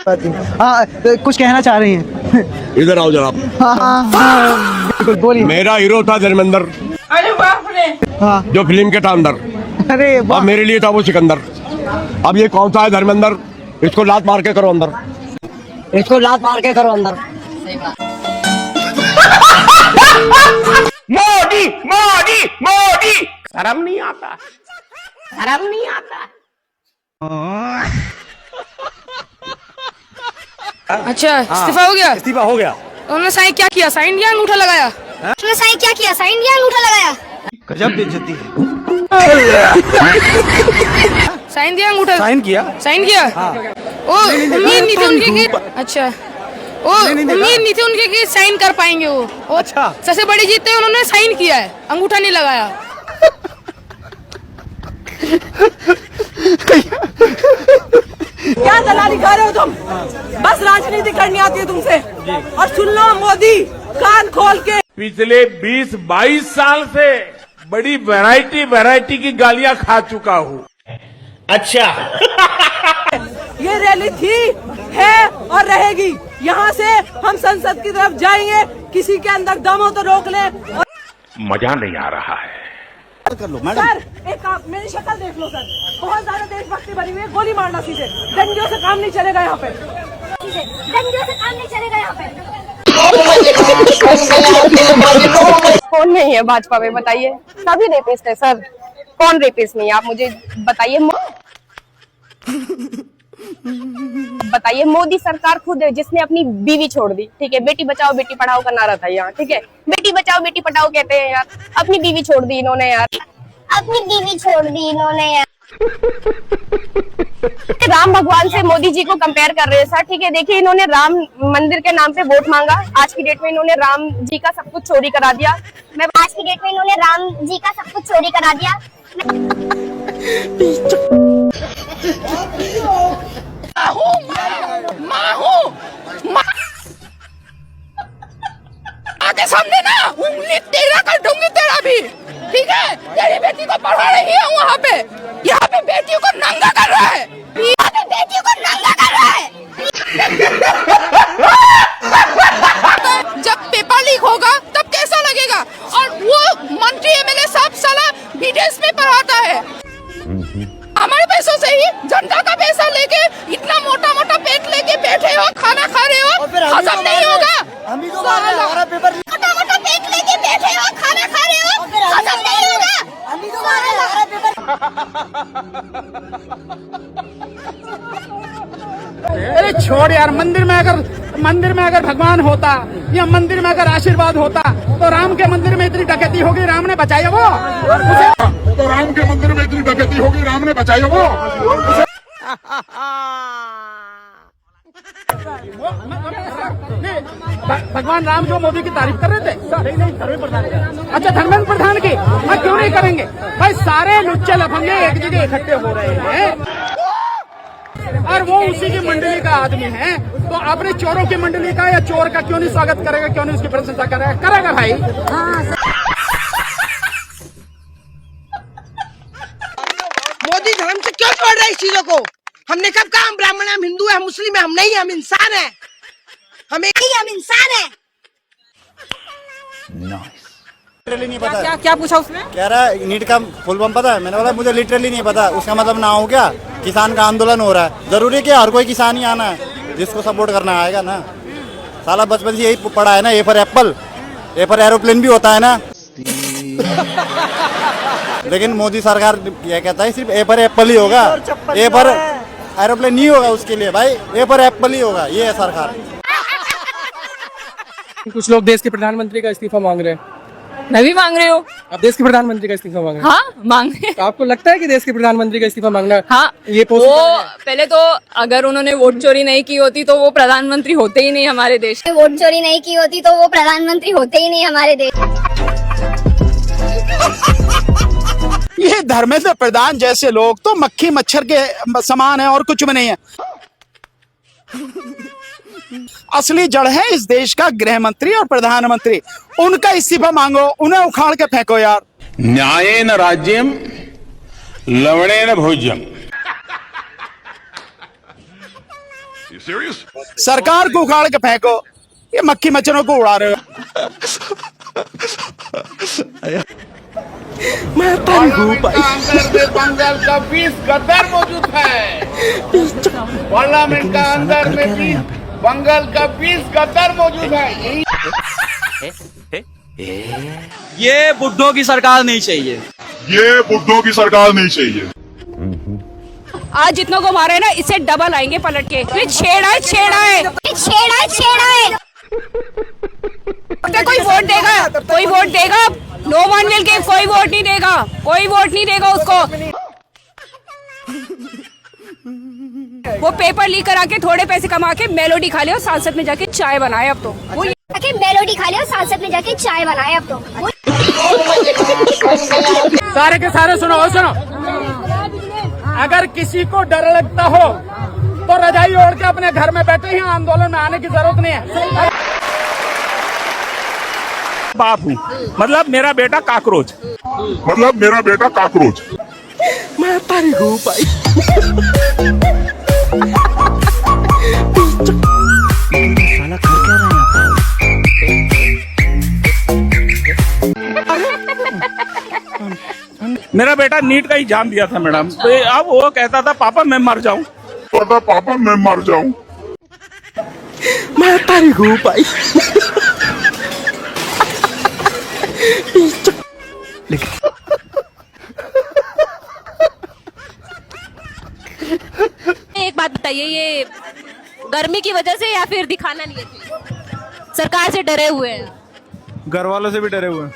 हाँ, कुछ कहना चाह रही हैं? इधर आओ जनाब। हाँ, बिल्कुल बोलिए। मेरा हीरो था धर्मेंद्र। अरे बाप रे। हाँ, जो फिल्म के था अंदर। अरे अब मेरे लिए था वो सिकंदर। अब ये कौन सा है धर्मेंद्र? इसको लात मार के करो अंदर। इसको लात मार के करो अंदर। मोदी मोदी मोदी, शर्म नहीं आता, शर्म नहीं आता। अच्छा, इस्तीफा हो गया? इस्तीफा हो गया। उन्होंने साइन क्या किया? साइन किया, अंगूठा लगाया? उसने साइन क्या किया? साइन किया, अंगूठा लगाया? गजब बेइज्जती है। साइन दिया, अंगूठा साइन किया। साइन किया। ओ उम्मीद नहीं थी उनके कि अच्छा, ओ उम्मीद नहीं थी उनके कि साइन कर पाएंगे वो। अच्छा, सबसे बड़ी जीत है उन्होंने साइन किया है, अंगूठा नहीं लगाया। क्या दलाली खा रहे हो तुम? बस राजनीति करनी आती है तुमसे। और सुन लो मोदी, कान खोल के। पिछले 20-22 साल से बड़ी वैरायटी की गालियां खा चुका हूँ। अच्छा। ये रैली थी, है और रहेगी। यहाँ से हम संसद की तरफ जाएंगे। किसी के अंदर दम हो तो रोक ले। मजा नहीं आ रहा है। कर लो मैडम। सर, एक काम, मेरी शक्ल देख लो सर। बहुत ज्यादा देशभक्ति भरी हुई है। गोली मारना सीधे। डंडियों से काम नहीं चलेगा यहाँ पे। डंडियों से काम नहीं चलेगा यहाँ पे। कौन नहीं है भाजपा में, बताइए? सभी रेपिस्ट है सर। कौन रेपिस्ट नहीं है, आप मुझे बताइए। बताइए, मोदी सरकार खुद है जिसने अपनी बीवी छोड़ दी। ठीक है, बेटी बचाओ बेटी पढ़ाओ का नारा था यहाँ। ठीक है, बेटी बचाओ बेटी पढ़ाओ कहते हैं यार। अपनी बीवी छोड़ दी इन्होंने यार। अपनी बीवी छोड़ दी इन्होंने यार। राम भगवान से मोदी जी को कंपेयर कर रहे हैं सर। ठीक है, देखिए इन्होंने राम मंदिर के नाम पे वोट मांगा। आज की डेट में इन्होंने राम जी का सब कुछ चोरी करा दिया। आज की डेट में इन्होंने राम जी का सब कुछ चोरी करा दिया। आगे सामने ना उंगली तेरा कर दूंगी, तेरा भी। ठीक है, तेरी बेटी को पढ़ा रही है वहाँ पे। यहाँ पे बेटियों को नंगा कर रहा है। यहाँ पे बेटियों को नंगा कर रहा है। जब पेपर लीक होगा तब कैसा लगेगा? और वो मंत्री एमएलए सब साला विदेश में पढ़ाता है। हमारे पैसों से ही, जनता का पैसा लेके इतना मोटा मोटा पेट लेके बैठे हो, खाना खा रहे हो, हजम नहीं होगा। मोटा मोटा पेट लेके बैठे हो, खाना खा रहे हो, हजम नहीं होगा। अरे छोड़ यार, मंदिर में अगर भगवान होता या मंदिर में अगर आशीर्वाद होता तो राम के मंदिर में इतनी डकैती होगी, राम ने बचाया वो। तो राम के मंदिर में इतनी डकैती होगी, राम ने बचाया वो। भगवान राम जो मोदी की तारीफ कर रहे थे। अच्छा, धर्मेंद्र प्रधान की मैं क्यों नहीं करेंगे भाई? सारे लुच्चे लफंगे एक जगह इकट्ठे हो रहे हैं और वो उसी की मंडली का आदमी है, तो अपने चोरों की मंडली का या चोर का क्यों नहीं स्वागत करेगा? क्यों नहीं उसकी प्रशंसा करेगा भाई? मोदी धर्म से क्यों छोड़ रहे इस चीजों को? हमने कब कहा हम ब्राह्मण है, हम हिंदू है, हम मुस्लिम है? हम नहीं, हम इंसान है। हम इंसान है। लिटरली नहीं पता। क्या पूछा उसने? कह रहा है नीट का फुल फॉर्म पता है? मैंने बोला मुझे लिटरली नहीं पता। उसका मतलब ना हो क्या? किसान का आंदोलन हो रहा है। जरूरी है कि हर कोई किसान ही आना है? जिसको सपोर्ट करना आएगा ना। साला बचपन से यही पढ़ा है ना, A for Apple, A for aeroplane भी होता है ना। लेकिन मोदी सरकार यह कहता है सिर्फ ए फॉर एप्पल ही होगा, ए फॉर एरोप्लेन नहीं होगा उसके लिए भाई, ए फॉर एप्पल ही होगा। ये है सरकार। कुछ लोग देश के प्रधानमंत्री का इस्तीफा मांग रहे हैं। मैं भी मांग रही हूँ। अब देश के प्रधानमंत्री का इस्तीफा मांग रहे हैं। हाँ, मांग रहे हैं। तो आपको लगता है कि देश के प्रधानमंत्री का इस्तीफा मांगना हाँ, ये वो पहले तो अगर उन्होंने वोट चोरी नहीं की होती तो वो प्रधानमंत्री होते ही नहीं हमारे देश। वोट चोरी नहीं की होती तो वो प्रधानमंत्री होते ही नहीं हमारे देश। ये धर्मेंद्र प्रधान जैसे लोग तो मक्खी मच्छर के समान है और कुछ भी नहीं है। असली जड़ है इस देश का गृह मंत्री और प्रधानमंत्री। उनका इस्तीफा मांगो, उन्हें उखाड़ के फेंको यार। न्यायेन राज्यम लवणेन भोज्यम। सरकार को उखाड़ के फेंको, ये मक्खी मच्छरों को उड़ा रहे हो। मैं अंदर में बंगाल का 20 गद्दार मौजूद है। पार्लियामेंट का अंदर में बंगाल का 20 गद्दार मौजूद है। ये बुड्ढों की सरकार नहीं चाहिए, ये बुड्ढों की सरकार नहीं चाहिए। आज जितनों को मारे ना, इससे डबल आएंगे पलट के। ये छेड़ा है। कोई वोट देगा, नो वन विल गिव, कोई वोट नहीं देगा उसको। वो पेपर लीक करा के थोड़े पैसे कमा के मेलोडी खा ले और सांसद में जाके चाय बनाए। अब तो वो मेलोडी खा ले और सांसद में जाके चाय बनाए। अब तो सारे के सारे सुनो। अगर किसी को डर लगता हो तो रजाई ओढ़ के अपने घर में बैठे, यहाँ आंदोलन में आने की जरूरत नहीं है। बाप हूँ, मतलब मेरा बेटा काकरोच। मैं तारी हूँ भाई। साला कर क्या रहा है मेरा बेटा नीट का एग्जाम दिया था मैडम, तो अब वो कहता था पापा मैं मर जाऊं। मैं तारी हूँ भाई। एक बात बताइए, ये गर्मी की वजह से या फिर दिखाना नहीं है? सरकार से डरे हुए हैं? घर वालों से भी डरे हुए हैं।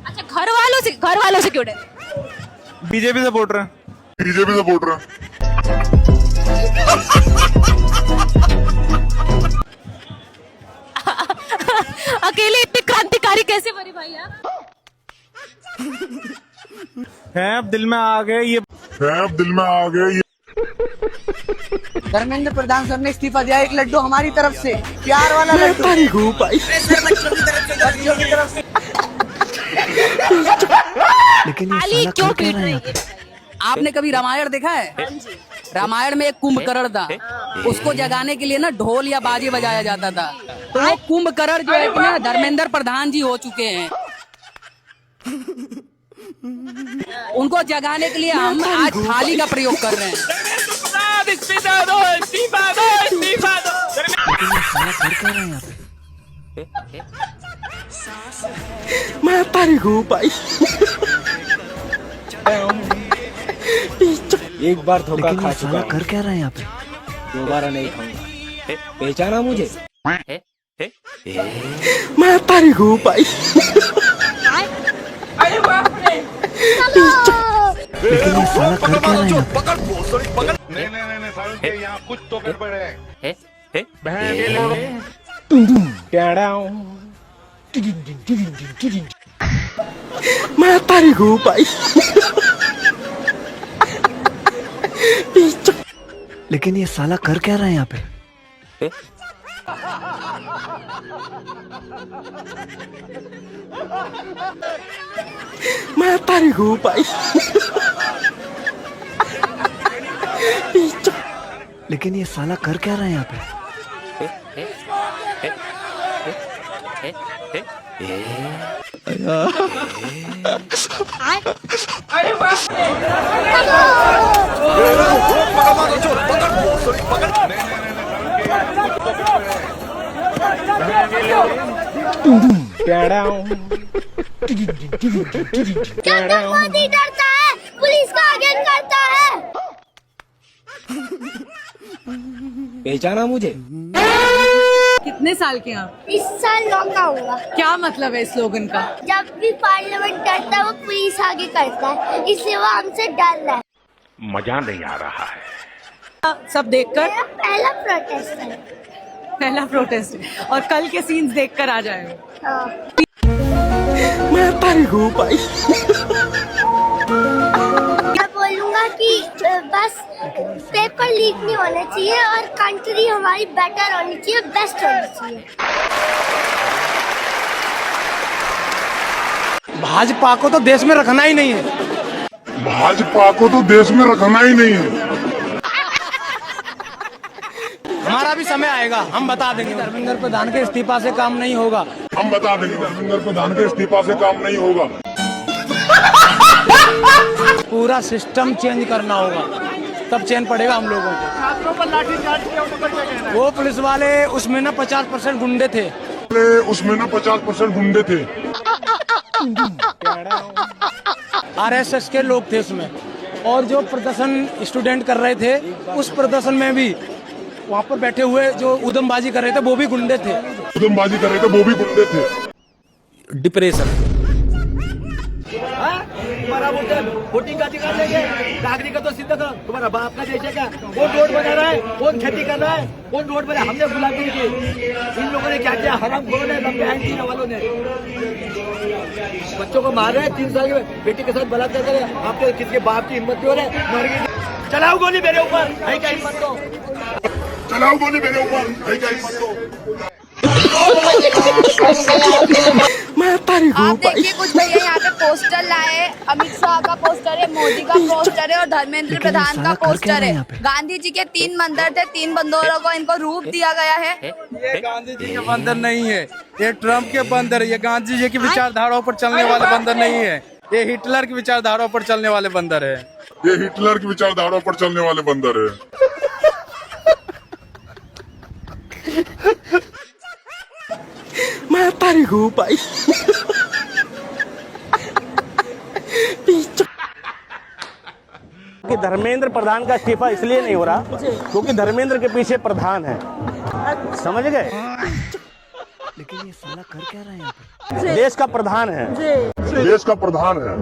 अच्छा, घर वालों से क्यों डरे? बीजेपी सपोर्टर हैं। अकेले इतने क्रांतिकारी कैसे बने भाई आप? हैं अब दिल में आ गए ये। धर्मेंद्र प्रधान सर ने इस्तीफा दिया, एक लड्डू हमारी तरफ से, प्यार वाला लड्डू। तारी हूँ भाई। बच्चों की तरफ से। लेकिन ये खाली साला क्यों कर क्या पीट रहा है रही यहाँ है? आपने कभी रामायण देखा है? रामायण में एक कुंभकर्ण था, उसको जगाने के लिए ना ढोल या बाजे बजाया जाता था। तो वो कुंभकर्ण जो है कि ना धर्मेंद्र प्रधान जी हो चुके हैं। उनको जगाने के लिए हम आज थाली का प्रयोग कर रहे हैं। इस्तीफा दो। लेकिन ये साला कर क्या रहा है यहाँ पे? मैं तारी हूँ भाई। एक बार धोखा खा चुका कर क्या रहा है यहाँ पे? दोबारा नहीं खाऊंगा। पहचाना मुझे? मैं तारी हूँ भाई। लेकिन ये साला कर क्या रहा है यहाँ पे? यहाँ कुछ तो गड़बड़ है। मैं तारी हूँ भाई। लेकिन ये साला कर क्या रहा है यहाँ पे? मैं तारी हूँ भाई। लेकिन ये साला कर क्या रहा है यहाँ पे? जब तक मोदी डरता है, पुलिस का अगेंस्ट करता है। पहचाना मुझे? कितने साल के आप? इस साल 9 का होगा। क्या मतलब है स्लोगन का? जब भी पार्लियामेंट डरता है, वो पुलिस आगे करता है, इसलिए वो हमसे डर रहा है। मजा नहीं आ रहा है। सब देखकर मेरा पहला प्रोटेस्ट है। पहला प्रोटेस्ट है और कल के सीन्स देखकर आ जाए। हाँ। मैं तारी हूँ भाई। मैं बोलूँगा कि बस पेपर लीक नहीं होना चाहिए और कंट्री हमारी बेटर होनी चाहिए, बेस्ट होनी चाहिए। भाजपा को तो देश में रखना ही नहीं है। हमारा भी समय आएगा, हम बता देंगे। धर्मेंद्र प्रधान के इस्तीफा से काम नहीं होगा। हम बता देंगे धर्मेंद्र प्रधान के इस्तीफा से काम नहीं होगा। पूरा सिस्टम चेंज करना होगा, तब चैन पड़ेगा हम लोगों को। छात्रों पर लाठीचार्ज किया, वो पुलिस वाले उसमें ना 50% गुंडे थे। उसमें ना 50% गुंडे थे। RSS के लोग थे उसमें, और जो प्रदर्शन स्टूडेंट कर रहे थे उस प्रदर्शन में भी वहाँ पर बैठे हुए जो उधमबाजी कर रहे थे वो भी गुंडे थे। उधमबाजी कर रहे थे वो भी गुंडे थे। डिप्रेशन। तुम्हारा वोटिंग का अधिकार लेंगे, नागरिक तो सिद्ध करो। तुम्हारा बाप का देश है क्या? कौन रोड बना रहा है, कौन खेती कर रहा है, कौन रोड बना? हमने गुलामी की, इन लोगों ने क्या किया? हरामखोरों ने, लंबे वालों ने बच्चों को मार रहे हैं। 3 साल की बेटी के साथ बलात्कार कर रहे हैं। आपके किसके बाप की हिम्मत क्यों है? मर गई। चलाओ गोली मेरे ऊपर, है क्या हिम्मत तो? चलाओ गोली मेरे ऊपर, है क्या हिम्मत तो? आप देखिए कुछ भैया यहाँ पे पोस्टर लाए, अमित शाह का पोस्टर है, मोदी का पोस्टर है और धर्मेंद्र प्रधान का पोस्टर है। गांधी जी के 3 बंदर थे, 3 बंदरों को इनको रूप दिया गया है। ये गांधी जी के बंदर नहीं है, ये ट्रम्प के बंदर है। ये गांधी जी की विचारधाराओं पर चलने वाले बंदर नहीं है, ये हिटलर की विचारधाराओं पर चलने वाले बंदर है। ये हिटलर की विचारधारा पर चलने वाले बंदर है। मैं तारीख हूँ भाई। कि धर्मेंद्र प्रधान का इस्तीफा इसलिए नहीं हो रहा क्योंकि धर्मेंद्र के पीछे प्रधान है, समझ गए? लेकिन ये साला कर क्या रहे हैं यहाँ पे? देश का प्रधान है। देश का प्रधान है।